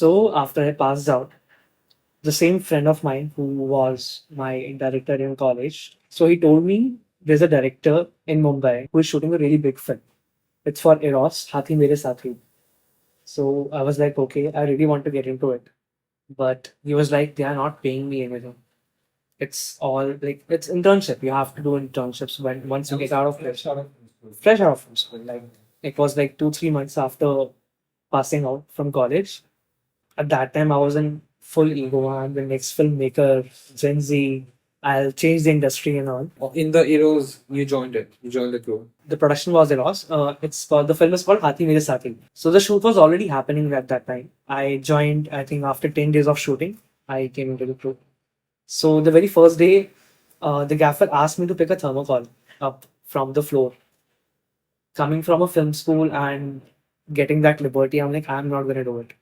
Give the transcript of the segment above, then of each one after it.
So after I passed out, the same friend of mine who was my director in college, so he told me there's a director in Mumbai who is shooting a really big film. It's for Eros, Hathi Mere Sathi. So I was like, okay, I really want to get into it. But he was like, they are not paying me anything. It's all like it's internship. You have to do internships when once you get out of fresh out of film school. Like it was like 2 3 months after passing out from college. At that time, I was in full ego. I'm the next filmmaker, Gen Z. I'll change the industry and all. In the Eros, you joined it. You joined the crew. The production was Eros. It's called the film is called Hathi Mere Sathi. So the shoot was already happening at that time. I joined. I think after 10 days of shooting, I came into the crew. So the very first day, the gaffer asked me to pick a thermocol up from the floor. Coming from a film school and getting that liberty, I'm like, I'm not gonna do it.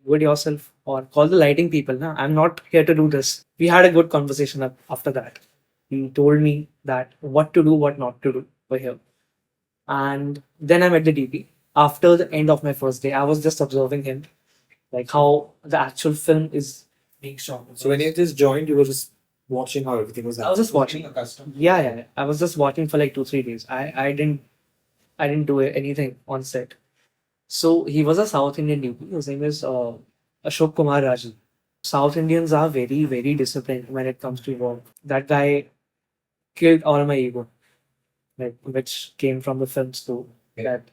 Do it yourself or call the lighting people. Nah, I'm not here to do this. We had a good conversation after that. He told me that what to do, what not to do over here. And then I met the DP. After the end of my first day, I was just observing him, like how the actual film is being shot. So when you just joined, you were just watching how everything was I was just watching. Yeah. I was just watching for like 2 3 days. I didn't do anything on set. So he was a South Indian DP. His name is Ashok Kumar Rajan. South Indians are very, very disciplined when it comes to work. That guy killed all my ego, like which came from the film school. That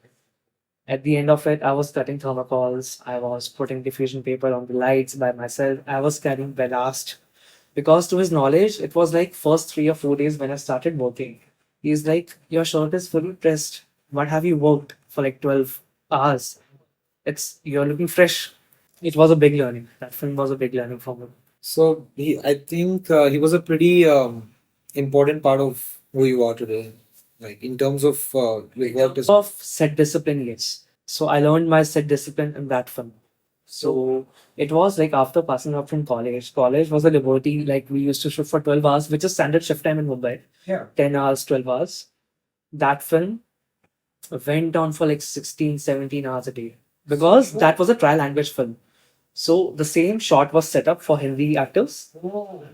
at the end of it, I was cutting thermocols. I was putting diffusion paper on the lights by myself. I was carrying ballast because to his knowledge, it was like first 3 or 4 days when I started working. He's like, your shirt is fully pressed. What have you worked for like 12 hours? You're looking fresh. It was a big learning. That film was a big learning for me. So I think he was a pretty important part of who you are today. Like in terms of like what is Of set discipline, yes. So I learned my set discipline in that film. So it was like after passing out from college. College was a liberty. Like we used to shoot for 12 hours, which is standard shift time in Mumbai. Yeah. 10 hours, 12 hours. That film went on for like 16, 17 hours a day because that was a trial language film. So the same shot was set up for Hindi actors.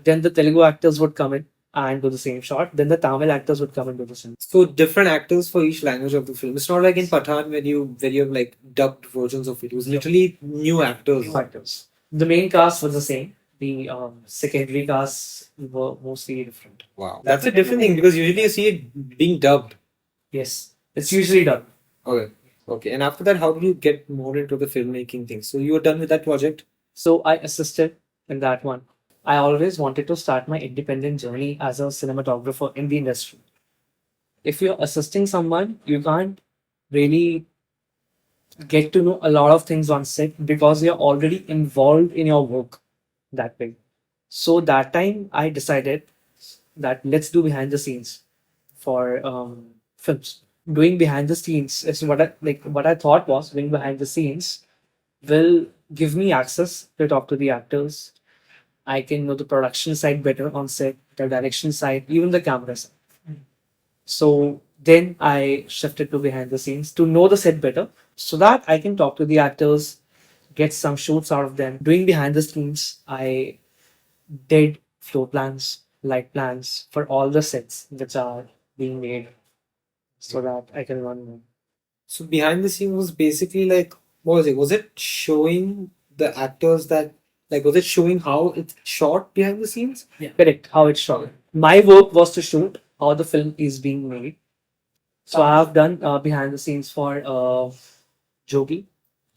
Then the Telugu actors would come in and do the same shot. Then the Tamil actors would come and do the same. So different actors for each language of the film. It's not like in Pathan where you have like dubbed versions of it. It was literally new actors. New actors. The main cast was the same. The secondary casts were mostly different. Wow. That's a different thing because usually you see it being dubbed. Yes, it's usually done. Okay. Okay. And after that, how did you get more into the filmmaking thing? So you were done with that project? So I assisted in that one. I always wanted to start my independent journey as a cinematographer in the industry. If you're assisting someone, you can't really get to know a lot of things on set because you're already involved in your work that way. So that time I decided that let's do behind the scenes for films. Doing behind the scenes is what I like. What I thought was doing behind the scenes will give me access to talk to the actors. I can know the production side better on set, the direction side, even the camera side. So then I shifted to behind the scenes to know the set better so that I can talk to the actors, get some shoots out of them. Doing behind the scenes, I did floor plans, light plans for all the sets which are being made so that I can run them. So behind the scene was basically like what was it? Was it showing the actors that like was it showing how it's shot behind the scenes? Yeah. Correct, how it's shot. My work was to shoot how the film is being made. So I have done behind the scenes for Jogi,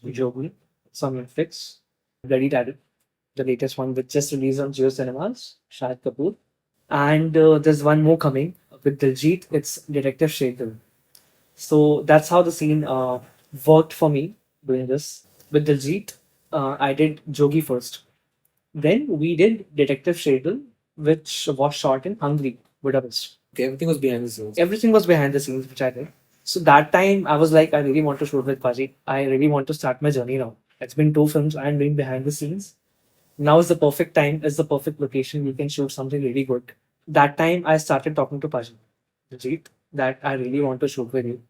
it's on Netflix. Bloody Title, the latest one which just released on Jio Cinemas, Shahid Kapoor. And there's one more coming with Diljit, it's Detective Shadal. So that's how the scene worked for me doing this. With Diljit, I did Jogi first. Then we did Detective Shadal, which was shot in Hungary, Budapest. Okay, everything was behind the scenes. Everything was behind the scenes, which I did. So that time I was like, I really want to shoot with Paji. I really want to start my journey now. It's been 2 films I'm doing behind the scenes. Now is the perfect time, is the perfect location. You can shoot something really good. That time I started talking to Paji, Jeet, that I really want to shoot with you.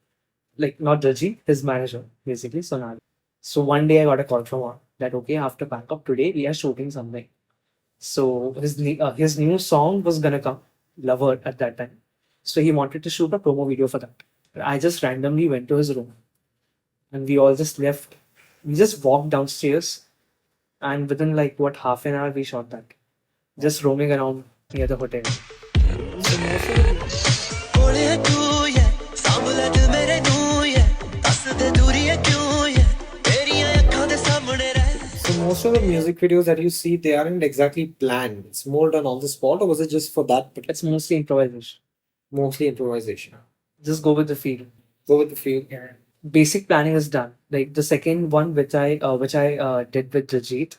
Like not Jaji, his manager, basically, Sonali. So one day I got a call from her that okay, after pack up today we are shooting something. So his new song was gonna come, Lover, at that time. So he wanted to shoot a promo video for that. I just randomly went to his room and we all just left. We just walked downstairs and within like what half an hour we shot that. Just roaming around near the hotel. So most of the most of the music videos that you see, they aren't exactly planned. It's more done on the spot, or was it just for that? But It's mostly improvisation. mostly improvisation. Just go with the feel. Go with the feel. Yeah. Basic planning is done. Like the second one which I did with Diljit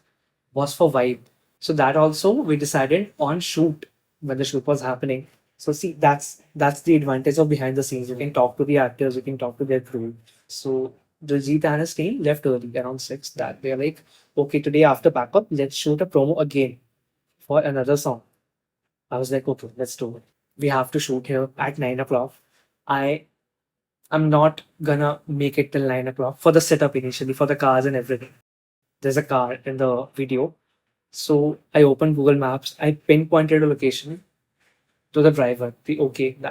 was for vibe. So that also we decided on shoot when the shoot was happening. So see, that's the advantage of behind the scenes. You can talk to the actors, you can talk to their crew. So Diljit and his team left early around 6. That they're like, okay, today after backup, let's shoot a promo again for another song. I was like, okay, let's do it. We have to shoot here at 9 o'clock. I I'm not gonna make it till 9 o'clock for the setup initially for the cars and everything. There's a car in the video. So I opened Google Maps. I pinpointed a location to the driver.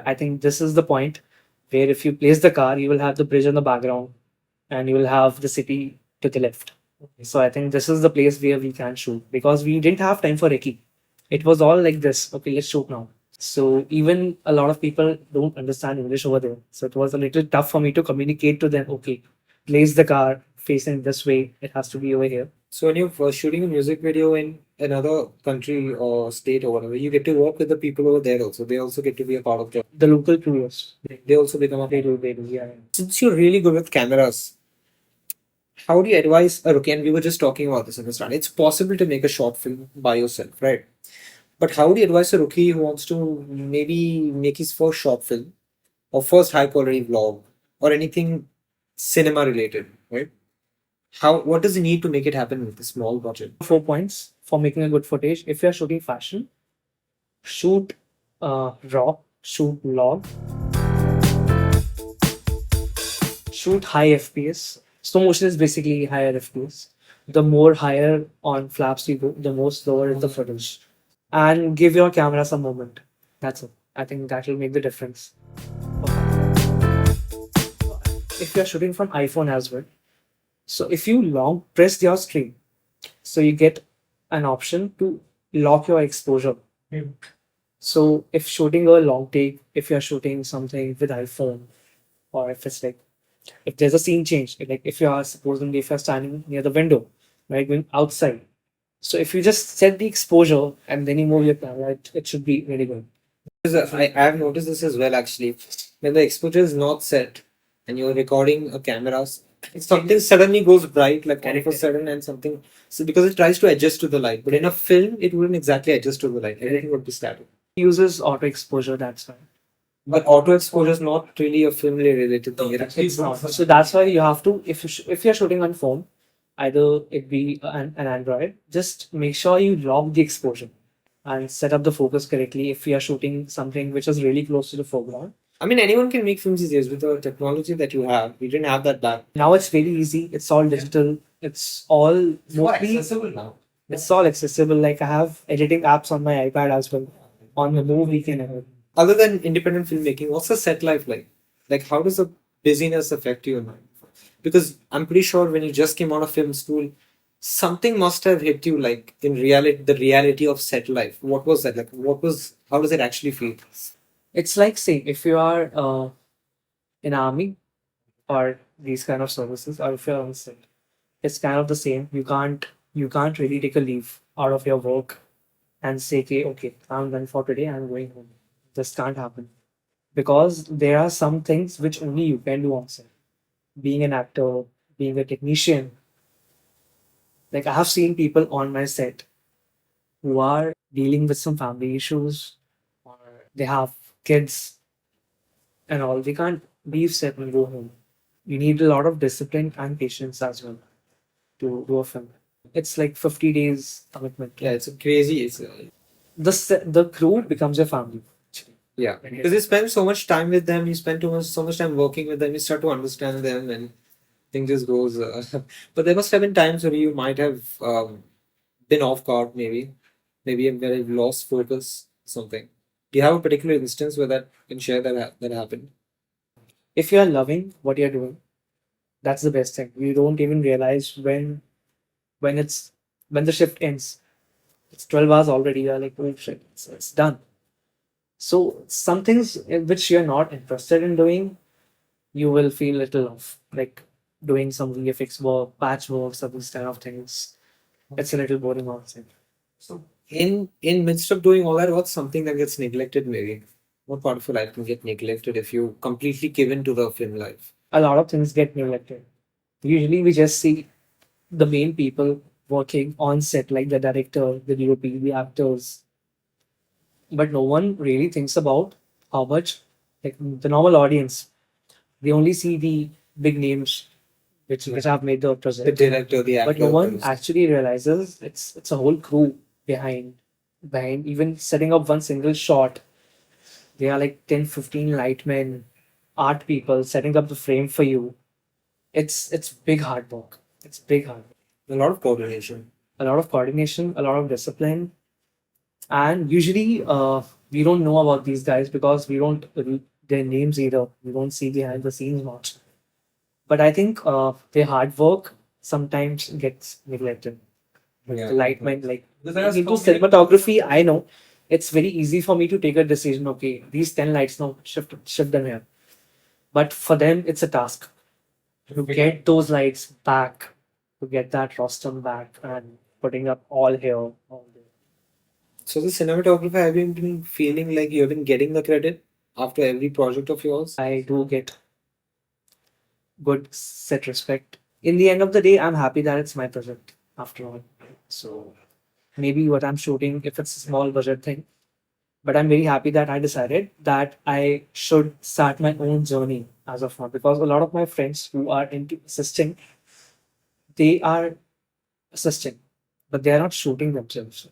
I think this is the point where if you place the car, you will have the bridge in the background and you will have the city to the left. So I think this is the place where we can shoot because we didn't have time for recce. It was all like this. Okay, let's shoot now. So even a lot of people don't understand English over there. So it was a little tough for me to communicate to them. Okay, place the car facing this way. It has to be over here. So when you're shooting a music video in another country or state or whatever, you get to work with the people over there also. They also get to be a part of The local crews. they also become a They do. Yeah. Since you're really good with cameras, how do you advise a rookie? And we were just talking about this in the start. It's possible to make a short film by yourself, right? But how do you advise a rookie who wants to maybe make his first short film or first high quality vlog or anything cinema related, right? What does he need to make it happen with a small budget? 4 points for making a good footage. If you're shooting fashion, shoot raw, shoot log, shoot high FPS. Slow motion is basically higher FPS. The more higher on flaps you go, the more slower is the footage. And give your camera some moment. That's it. I think that will make the difference. If you're shooting from iPhone as well, so if you long press your screen, so you get an option to lock your exposure. So if shooting a long take, if you're shooting something with iPhone, or if it's like if there's a scene change, like if you are supposedly if you're standing near the window, right, going outside. So if you just set the exposure and then you move your camera, it should be really good. I have noticed this as well actually. When the exposure is not set and you're recording a camera, something suddenly goes bright, like all of a sudden, and something. So because it tries to adjust to the light, but in a film, it wouldn't exactly adjust to the light. Everything would be static. It uses auto exposure, that's why. But auto exposure is not really a film related thing. It's not. So that's why you have to, if you're shooting on phone, either it be an Android, just make sure you lock the exposure and set up the focus correctly. If you are shooting something which is really close to the foreground, I mean, anyone can make films these days with the technology that you have. We didn't have that back. now it's really easy. It's all digital. It's all mostly accessible now. it's all accessible. Like I have editing apps on my iPad as well. On the move, we can edit. Other than independent filmmaking, what's the set life like? Like, how does the busyness affect you? Because I'm pretty sure when you just came out of film school, something must have hit you, like in reality, the reality of set life. What was that? Like, how does it actually feel? It's like say if you are in army or these kind of services, or if you're on set, it's kind of the same. You can't really take a leave out of your work and say, okay, I'm done for today. I'm going home. This can't happen because there are some things which only you can do on set. Being an actor, being a technician, like I have seen people on my set who are dealing with some family issues or they have kids and all. They can't leave set and go home. You need a lot of discipline and patience as well to do a film. It's like 50 days commitment. Yeah, it's crazy. The crew becomes your family. Yeah, because you spend so much time with them, you spend so much time working with them, you start to understand them, and thing just goes. But there must have been times where you might have been off guard, maybe where you've lost focus, something. Do you have a particular instance where that can share that happened? If you are loving what you're doing, that's the best thing. You don't even realize when it's when the shift ends. It's 12 hours already. You're like, oh shit, it's done. So some things in which you're not interested in doing, you will feel little off. Like doing some VFX work, patchwork, some these kind of things. It's a little boring also. So in midst of doing all that, what's something that gets neglected maybe? What part of your life can get neglected if you completely give in to the film life? A lot of things get neglected. Usually we just see the main people working on set, like the director, the DOP, the actors, but no one really thinks about how much, like the normal audience, they only see the big names which have made the The project, director, the but no actor, one actually realizes it's a whole crew behind even setting up one single shot. They are like 10, 15 lightmen, art people setting up the frame for you. It's big hard work. It's big hard work. a lot of coordination. A lot of coordination, a lot of discipline, and usually we don't know about these guys because we don't read their names either. We don't see behind the scenes much. But I think their hard work sometimes gets neglected. Yeah. Lightment, like Because I was into comparing- cinematography, I know it's very easy for me to take a decision. Okay, these 10 lights now shift them here. But for them, it's a task to get those lights back, to get that rostrum back, and putting up all here, all there. So the cinematographer, have you been feeling like you've been getting the credit after every project of yours? I do get good set respect. In the end of the day, I'm happy that it's my project after all. So maybe what I'm shooting, if it's a small budget thing, but I'm very happy that I decided that I should start my own journey as of now because a lot of my friends who are into assisting, they are assisting, but they are not shooting themselves.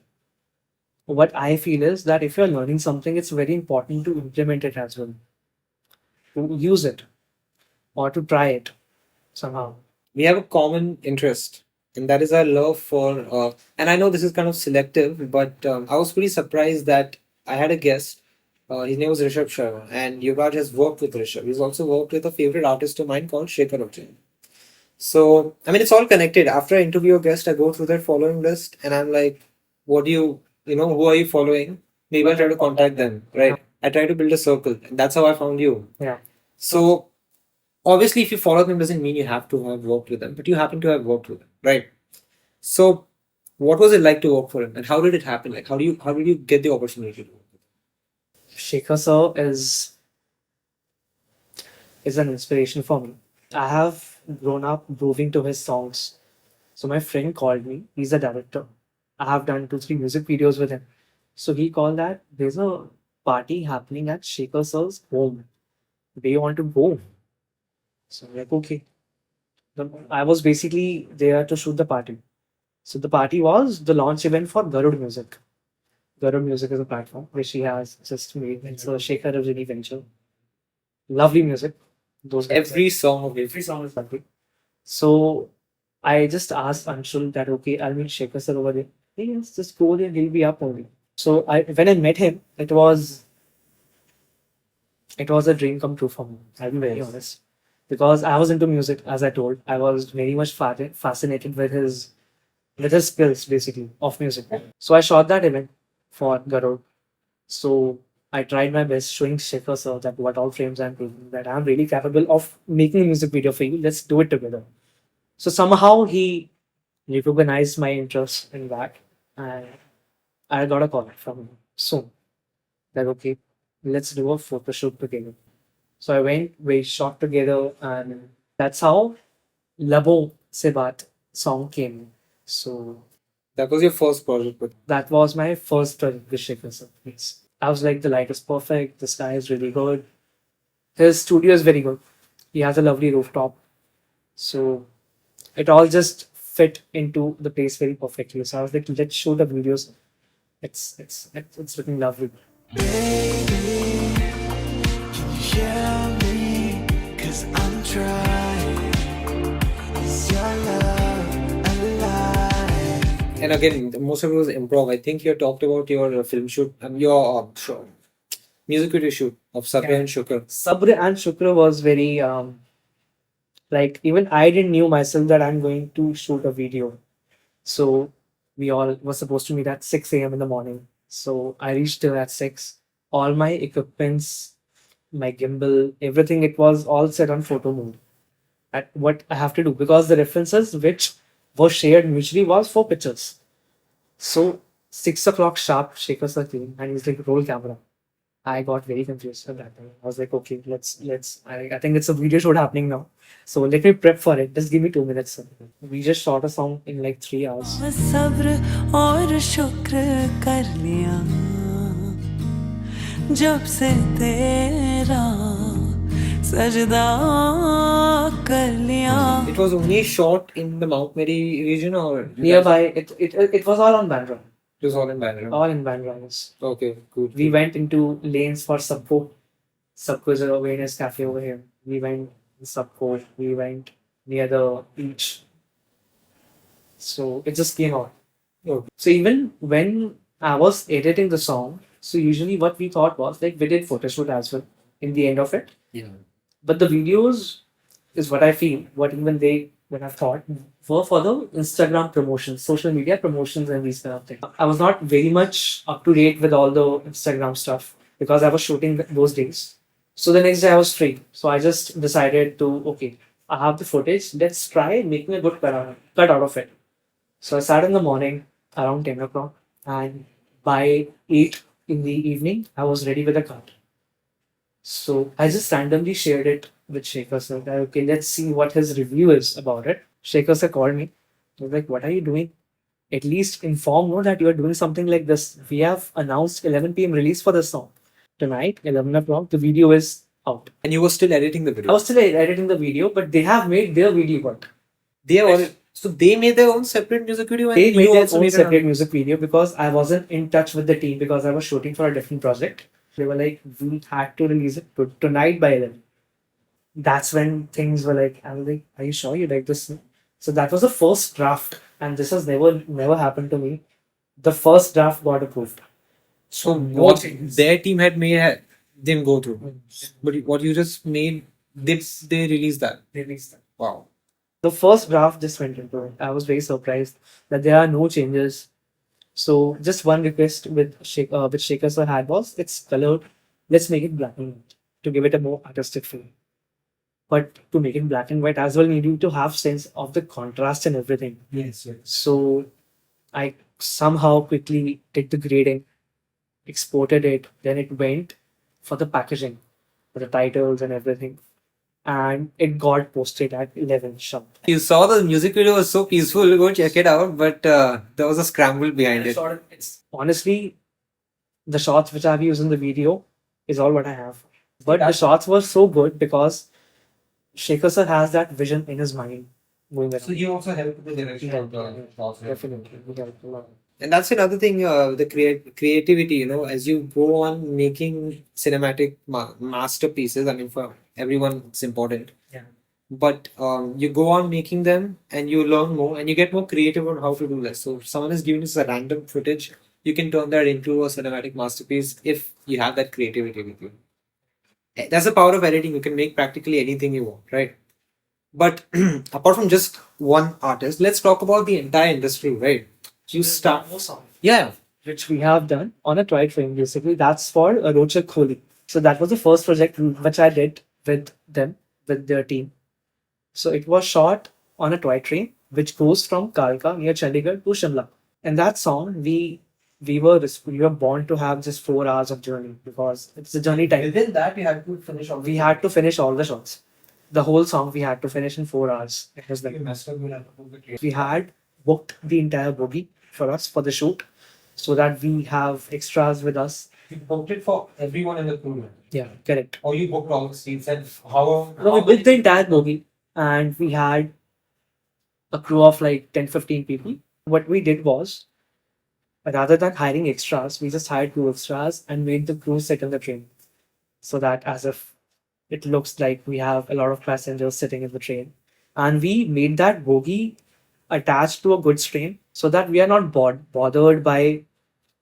What I feel is that if you're learning something, it's very important to implement it as well, to use it or to try it somehow. We have a common interest, and that is our love for. And I know this is kind of selective, but I was pretty surprised that I had a guest. His name was Rishabh Sharma, and Yuvraj has worked with Rishabh. He's also worked with a favorite artist of mine called Shekhar Ujjain. So, I mean, it's all connected. After I interview a guest, I go through that following list, and I'm like, what do who are you following? Maybe I try to contact them, right? I try to build a circle, and that's how I found you. Yeah. So, obviously, if you follow them, doesn't mean you have to have worked with them, but you happen to have worked with them, right? So, what was it like to work for him, and how did it happen? Like, how did you get the opportunity to work with him? Shekhar sir is an inspiration for me. I have grown up grooving to his songs. So my friend called me. He's a director. I have done 2, 3 music videos with him. So he called that there's a party happening at Shekhar sir's home. Do you want to go? So I'm like, okay. I was basically there to shoot the party. So the party was the launch event for Garud Music. Garud Music is a platform which he has just made. It's a Shekhar Ujjain venture. Lovely music. Those guys Every song of every song is lovely. So I just asked Anshul that okay, I'll meet Shekhar sir over there. Hey, yes, just go there, he'll be up only. So when I met him, it was a dream come true for me. I'll be very honest. Because I was into music, as I told. I was very much fascinated with his skills basically of music. So I shot that event for Garud. So I tried my best showing Shekhar sir that what all frames I'm taking, that I'm really capable of making a music video for you. Let's do it together. So somehow he recognized my interest in that, and I got a call from him soon that okay, let's do a photo shoot together. So I went, we shot together, and that's how Labo Se Baat song came. So That was your first project with. that was my first project with Shekhar sir. Yes. I was like, the light is perfect, the sky is really good. His studio is very good. He has a lovely rooftop. So it all just fit into the place very perfectly. So I was like, let's shoot the videos. It's looking lovely. Baby, can you hear me? 'Cause I'm trying. And again, most of it was improv. I think you talked about your film shoot, your music video shoot of Sabra and Shukr. Sabr and Shukra was very like even I didn't knew myself that I'm going to shoot a video. So we all were supposed to meet at 6 a.m. in the morning. So I reached there at 6. All my equipments, my gimbal, everything, it was all set on photo mode. At what I have to do because the references which were shared mutually was for pictures. So 6 o'clock sharp, Shaker sir came and he's like, roll camera. I got very confused at that time. I was like, okay, let's. I think it's a video shoot happening now. So let me prep for it. Just give me 2 minutes. Sir. We just shot a song in like 3 hours. सब्र और शुक्र कर लिया जब से तेरा सजदा कर लिया. It was only shot in the Mount Mary region or Nearby, it was all on Bandra. It was all in Bangalore. All in Bandra. Yes. Okay, good. We went into lanes for Subco. Subco is a awareness cafe over here. We went in Subco. We went near the beach. So it just came out. Okay. So even when I was editing the song, so usually what we thought was like we did photoshoot as well in the end of it. Yeah. But the videos is what I feel, what even they what I thought were for the Instagram promotions, social media promotions and these kind of things. I was not very much up to date with all the Instagram stuff because I was shooting those days. So the next day I was free. So I just decided to okay, I have the footage, let's try making a good cut out of it. So I started in the morning around 10 o'clock and by 8 in the evening I was ready with a cut. So I just randomly shared it with Shaker sir. That, okay, let's see what his review is about it. Shaker sir called me. He was like, what are you doing? At least inform no that you are doing something like this. We have announced 11 p.m. release for the song. Tonight, 11 o'clock, the video is out. And you were still editing the video. I was still editing the video, but they have made their video work. They are so they made their own separate music video. And They you made their also own made separate music video because I wasn't in touch with the team because I was shooting for a different project. They were like, we had to release it tonight by 11. That's when things were like, I was like, are you sure you like this? So that was the first draft, and this has never happened to me. The first draft got approved. So No what changes. their team had made didn't go through. But what you just made, they released that. They released that. Wow. The first draft just went into it. I was very surprised that there are no changes. So just one request with Shaker sir had was it's colored. Let's make it black and white to give it a more artistic feel. But to make it black and white as well, you need to have sense of the contrast and everything. Yes. So I somehow quickly did the grading, exported it, then it went for the packaging, for the titles and everything. And it got posted at 11 sharp. You saw the music video was so peaceful. Go check it out. But there was a scramble behind it. It's honestly the shots which I've used in the video is all what I have. But the shots were so good because Shaker sir has that vision in his mind going around. you also helped with the direction Definitely. We helped a lot. And that's another thing, the creativity, as you go on making cinematic masterpieces, I mean, for everyone, it's important. Yeah. But you go on making them and you learn more and you get more creative on how to do this. So if someone is giving us a random footage, you can turn that into a cinematic masterpiece if you have that creativity with you. That's the power of editing. You can make practically anything you want, right? But apart from just one artist, let's talk about the entire industry, right? You start. Yeah. Which we have done on a toy train basically. That's for Rochak Kholi. So that was the first project which I did with them, with their team. So it was shot on a toy train which goes from Kalka near Chandigarh to Shimla. And that song, we were born to have just 4 hours of journey because it's a journey time. Within that, you had to finish all. We had to finish all the shots. The whole song we had to finish in 4 hours. It was like we had booked the entire bogie for us for the shoot so that we have extras with us. You booked it for everyone in the crew. Yeah, correct. Or you booked all the seats and how? No, we booked the entire bogie and we had a crew of like 10-15 people. What we did was, rather than hiring extras, we just hired 2 extras and made the crew sit in the train so that as if it looks like we have a lot of passengers sitting in the train. And we made that bogie attached to a good strain so that we are not bothered by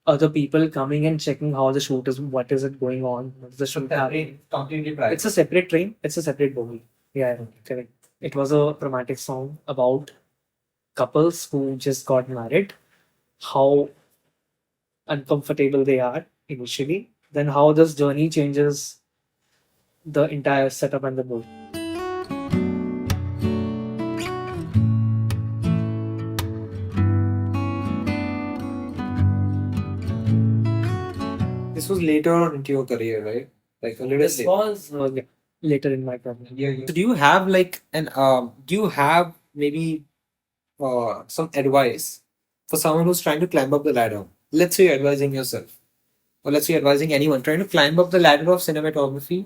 other people coming and checking how the shoot is, what is it going on, what is the shoot happening. Completely private. It's a separate train, it's a separate bogie. Yeah, correct. It was a romantic song about couples who just got married, how uncomfortable they are initially, then how this journey changes the entire setup and the mood. This was later on into your career, right? Like a little This later. was yeah, later in my career. Yeah. So do you have like do you have maybe some advice for someone who's trying to climb up the ladder? Let's say you're advising yourself, or let's say you're advising anyone trying to climb up the ladder of cinematography.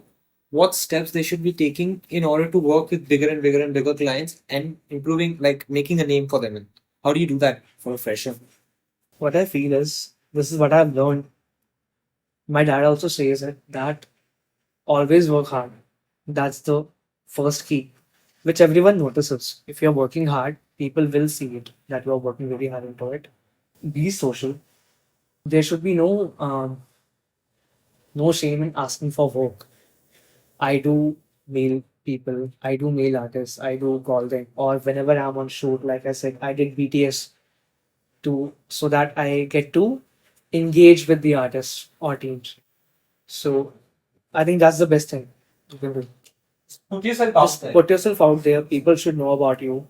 What steps they should be taking in order to work with bigger and bigger and bigger clients and improving, like making a name for them? And how do you do that for a fresher? What I feel is this is what I've learned. My dad also says it that always work hard. That's the first key, which everyone notices. If you're working hard, people will see it that you're working very hard into it. Be social. There should be no shame in asking for work. I do mail people, I do mail artists, I do call them, or whenever I'm on shoot, like I said, I did BTS to so that I get to engage with the artists or teams. So I think that's the best thing you can do. Put yourself Just put yourself out there. People should know about you.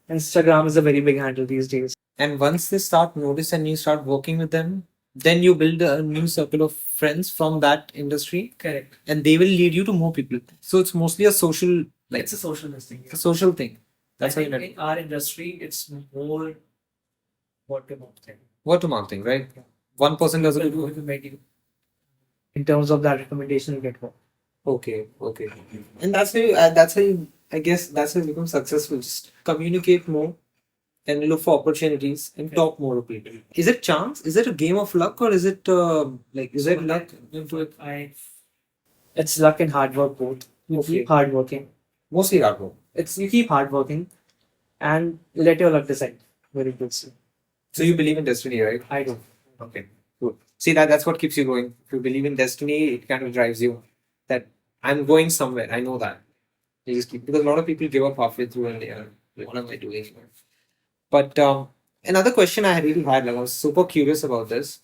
Instagram is a very big handle these days. And once they start notice and you start working with them, then you build a new circle of friends from that industry, Correct. and they will lead you to more people. So it's mostly a social, like It's a social thing. a social thing. That's I how you think net. in our industry, it's more word to mouth thing. Word to mouth thing, right? One person does People it. who recommend you. In terms of that recommendation, you get work. Okay, okay. And that's how you, I guess that's how you become successful. Just communicate more and look for opportunities and talk more to people. Is it chance? Is it a game of luck, or is it is it luck into it? It's luck and hard work both. You Okay. keep hard working. Mostly hard work. You keep hard working and let your luck decide where it goes. So you believe in destiny, right? I do. Okay, cool. See that's what keeps you going. If you believe in destiny, it kind of drives you. That I'm going somewhere. I know that. You just keep, because a lot of people give up halfway through and they are like, what am I doing? But another question I really had, like I was super curious about this.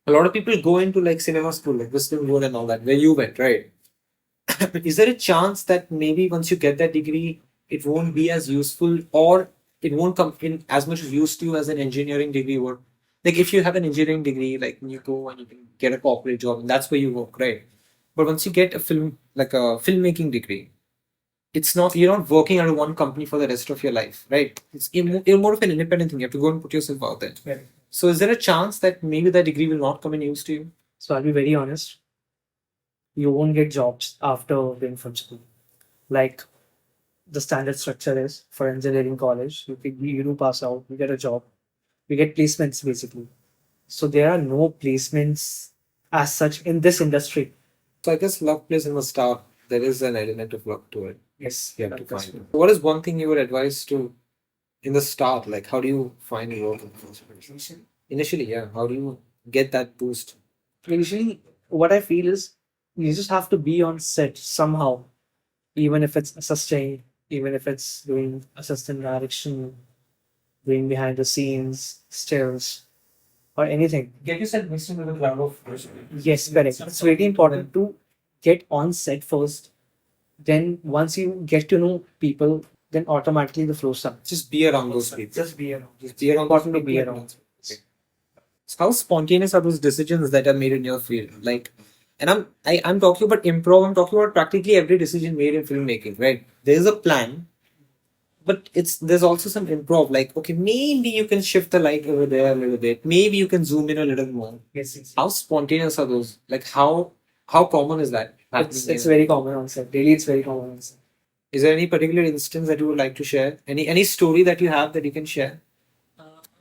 A lot of people go into like cinema school, like Western Road and all that, where you went, right? Is there a chance that maybe once you get that degree, it won't be as useful, or it won't come in as much use to you as an engineering degree would? Like if you have an engineering degree, like you go and you can get a corporate job, and that's where you work, right? But once you get a film, like a filmmaking degree, it's not, you're not working under one company for the rest of your life, right? You're more of an independent thing. You have to go and put yourself out there. Yeah. So is there a chance that maybe that degree will not come in use to you? So I'll be very honest. You won't get jobs after being from school. Like the standard structure is for engineering college, you do pass out, you get a job, you get placements basically. So there are no placements as such in this industry. So I guess luck plays in the start. There is an element of luck to it. Yes, You have to that's find true. it. What is one thing you would advise to in the start? Like how do you find work in the first place? Initially, yeah. How do you get that boost? Usually, what I feel is you just have to be on set somehow, even if it's assisting, even if it's doing assistant direction, doing behind the scenes, stills, or anything. Get yourself mixed into the crowd of Yes, correct. It's really important to get on set first. Then once you get to know people, then automatically the flow starts. just be around those people. Just be around. Just be around Important those to be people. around. Okay. So how spontaneous are those decisions that are made in your field? Like, and I'm talking about improv. I'm talking about practically every decision made in filmmaking. Right? There is a plan, but there's also some improv. Like, okay, maybe you can shift the light over there a little bit. Maybe you can zoom in a little more. Yes. How spontaneous are those? Like, how common is that? It's very common on set. Really, it's very common on set. Is there any particular instance that you would like to share? Any story that you have that you can share?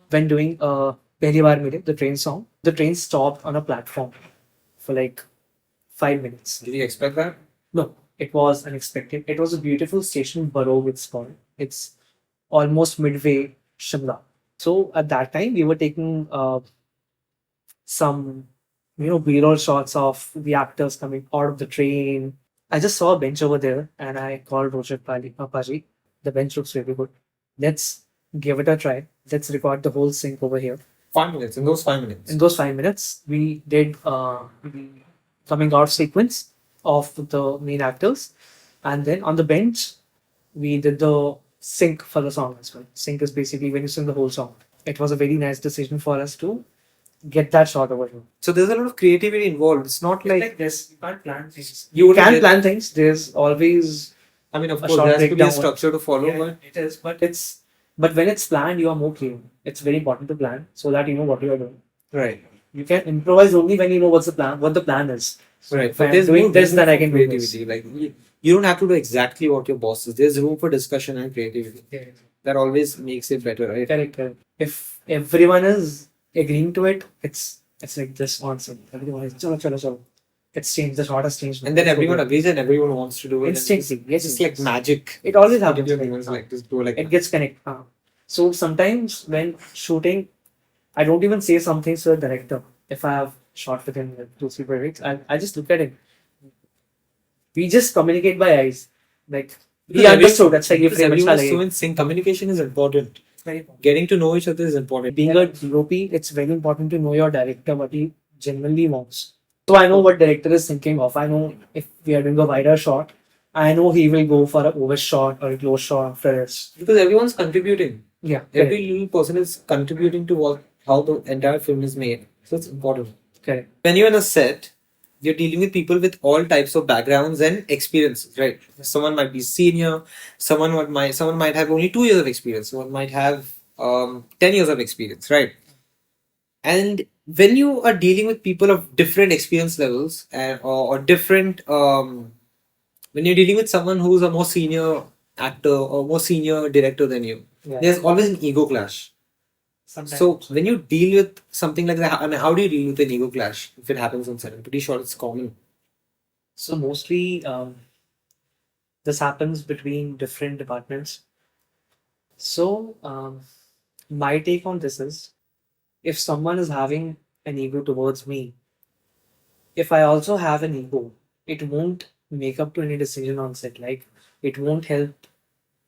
When doing Pehli Baar Mile, the train song, the train stopped on a platform for like 5 minutes. Did you expect that? No, it was unexpected. It was a beautiful station, Borough with Spawn. It's almost midway Shimla. So at that time, we were taking some, B-roll shots of the actors coming out of the train. I just saw a bench over there, and I called Rohit Paji. The bench looks really good. Let's give it a try. Let's record the whole sync over here. 5 minutes. In those 5 minutes. In those 5 minutes, we did the coming out sequence of the main actors, and then on the bench, we did the sync for the song as well. Sync is basically when you sing the whole song. It was a very nice decision for us to get that shot over here. So there's a lot of creativity involved. It's not like, Like this, you can't plan things. You You can get- plan things. There's always I mean, of a course, short there has to be a breakdown. structure to follow, Yeah, but it is, but when it's planned, you are more clear. It's very important to plan so that you know what you are doing. right. You can improvise only when you know what the plan is. So Right, if but I'm there's doing room- this, there's then room I for can do this. creativity. Like you don't have to do exactly what your boss is. There's room for discussion and creativity. That always makes it better, right? Correct, correct. If everyone is agreeing to it, it's like this answer. Everyone is chalo, chalo, chalo. It's changed. The shot has changed. And then Let's go everyone to it. agrees and everyone wants to do it. Instantly, And yes, it's just yes. like magic. It always happens. Everyone's Like, like just go like it that. gets connected. So sometimes when shooting, I don't even say something to the director. If I have shot with him like 2-3 weeks, I just look at him. We just communicate by eyes. Like he Because understood. That's like you because frame it. everyone is so in sync. Communication is important. Very important. Getting to know each other is important. Being a DOP, it's very important to know your director what he genuinely wants. So I know what director is thinking of. I know if we are doing a wider shot, I know he will go for an over shot or a close shot after this. Because everyone's contributing. Yeah, Every little person is contributing to how the entire film is made. So it's important. correct. When you're in a set, you're dealing with people with all types of backgrounds and experiences, right? Someone might be senior, someone might have only 2 years of experience, someone might have 10 years of experience, right? And when you are dealing with people of different experience levels or different, when you're dealing with someone who's a more senior actor or more senior director than you, Yeah. there's always an ego clash. Sometimes. So when you deal with something like that, I mean, how do you deal with an ego clash if it happens on set? I'm pretty sure it's common. So mostly this happens between different departments. So my take on this is if someone is having an ego towards me, if I also have an ego, it won't make up to any decision on set. Like it won't help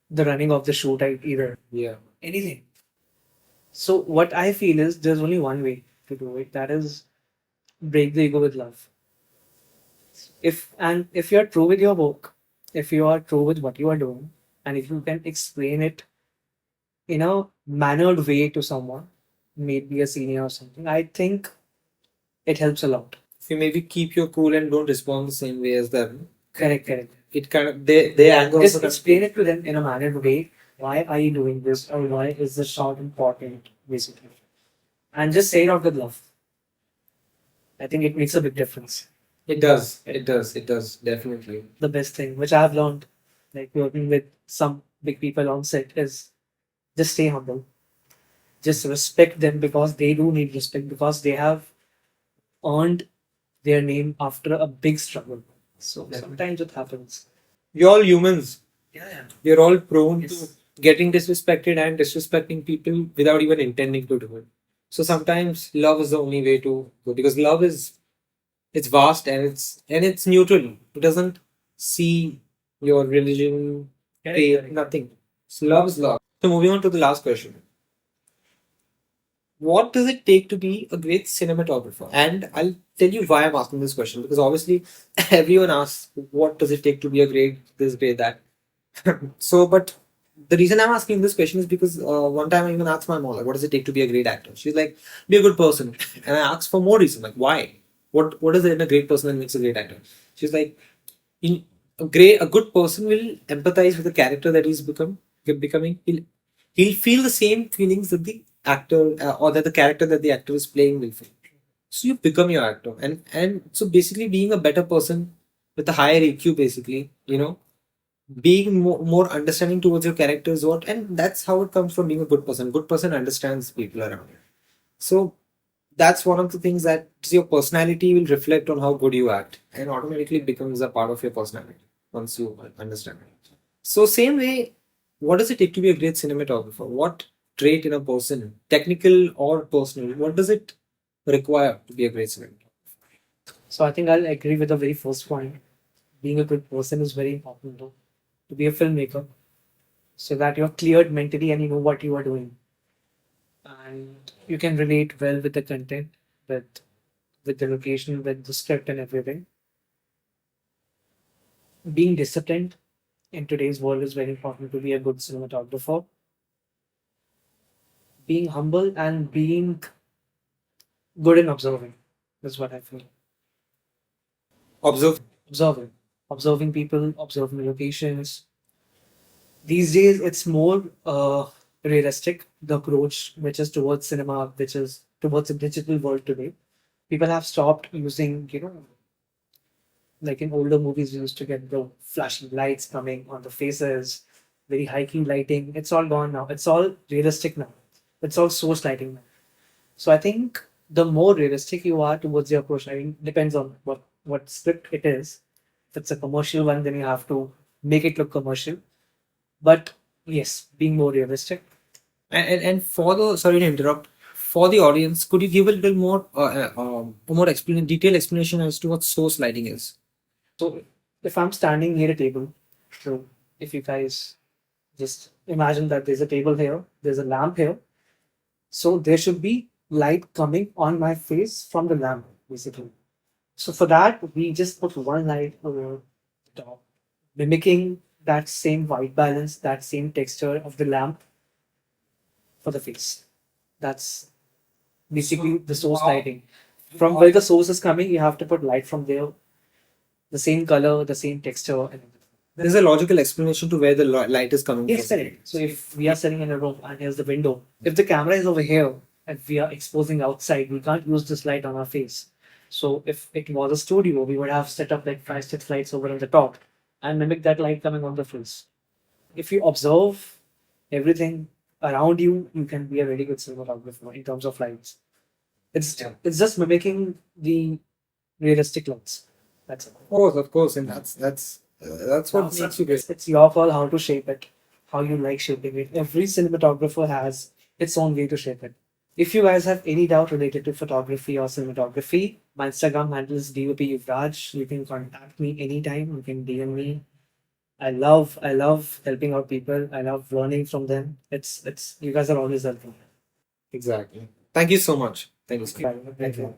the running of the shoot either. Yeah. Anything. So what I feel is there's only one way to do it. That is break the ego with love. If you're true with your work, if you are true with what you are doing, and if you can explain it in a mannered way to someone, maybe a senior or something, I think it helps a lot. If you maybe keep your cool and don't respond the same way as them, Correct, correct. it kind of their anger Just also explain it to them in a mannered way. Why are you doing this, or why is this shot important, basically, and just say it out with love. I think it makes a big difference. it does. It does, definitely. The best thing which I have learned, like working with some big people on set, is just stay humble. Just respect them because they do need respect because they have earned their name after a big struggle. So sometimes it happens. We're all humans. Yeah. We're all prone Yes. to getting disrespected and disrespecting people without even intending to do it. So sometimes love is the only way to go because love is it's vast and it's neutral. It doesn't see your religion, faith, nothing. So love is love. So moving on to the last question. What does it take to be a great cinematographer? And I'll tell you why I'm asking this question because obviously everyone asks, what does it take to be a great this, great that? So, but the reason I'm asking this question is because one time I even asked my mom, like, what does it take to be a great actor? She's like, be a good person. And I asked for more reason, like, why? What is it in a great person that makes a great actor? She's like, a good person will empathize with the character that he's becoming. He'll feel the same feelings that the actor or that the character that the actor is playing will feel. So you become your actor, and so basically being a better person with a higher EQ, basically, being more understanding towards your characters, and that's how it comes from being a good person. Good person understands people around you. So that's one of the things that your personality will reflect on how good you act, and automatically becomes a part of your personality once you understand it. So same way, what does it take to be a great cinematographer? What trait in a person, technical or personal, what does it require to be a great cinematographer? So I think I'll agree with the very first point. Being a good person is very important to be a filmmaker, so that you're cleared mentally and you know what you are doing, and you can relate well with the content, with the location, with the script and everything. Being disciplined in today's world is very important to be a good cinematographer. Being humble and being good in observing is what I feel. Observe. Observing, observing people, observing locations. These days, it's more realistic. The approach, which is towards cinema, which is towards the digital world today. People have stopped using, like in older movies, we used to get the flashing lights coming on the faces, very high key lighting. It's all gone now. It's all realistic now. It's all source lighting now. So I think the more realistic you are towards your approach, I mean, depends on what script it is. If it's a commercial one, then you have to make it look commercial. But yes, being more realistic. And for the, sorry to interrupt, for the audience, could you give a little more detailed explanation as to what source lighting is? So if I'm standing near a table, so if you guys just imagine that there's a table here, there's a lamp here. So there should be light coming on my face from the lamp, basically. So for that, we just put one light over the top, mimicking that same white balance, that same texture of the lamp for the face. That's basically the source lighting. From where the source is coming, you have to put light from there, the same color, the same texture, and everything. There's a logical explanation to where the light is coming Yes, from. correct. So if we are sitting in a room and here's the window, if the camera is over here and we are exposing outside, we can't use this light on our face. So if it was a studio, we would have set up like 5, 6 lights over on the top and mimic that light coming on the face. If you observe everything around you, you can be a very good cinematographer in terms of lights. It's just mimicking the realistic lights. That's it. Of course, and that's what makes you great. It's your call how to shape it, how you like shaping it. Every cinematographer has its own way to shape it. If you guys have any doubt related to photography or cinematography, my Instagram handle is DOP Yuvraj. You can contact me anytime. You can DM me. I love helping out people. I love learning from them. It's you guys are always helping. Exactly. Thank you so much. Thank you. Thank you.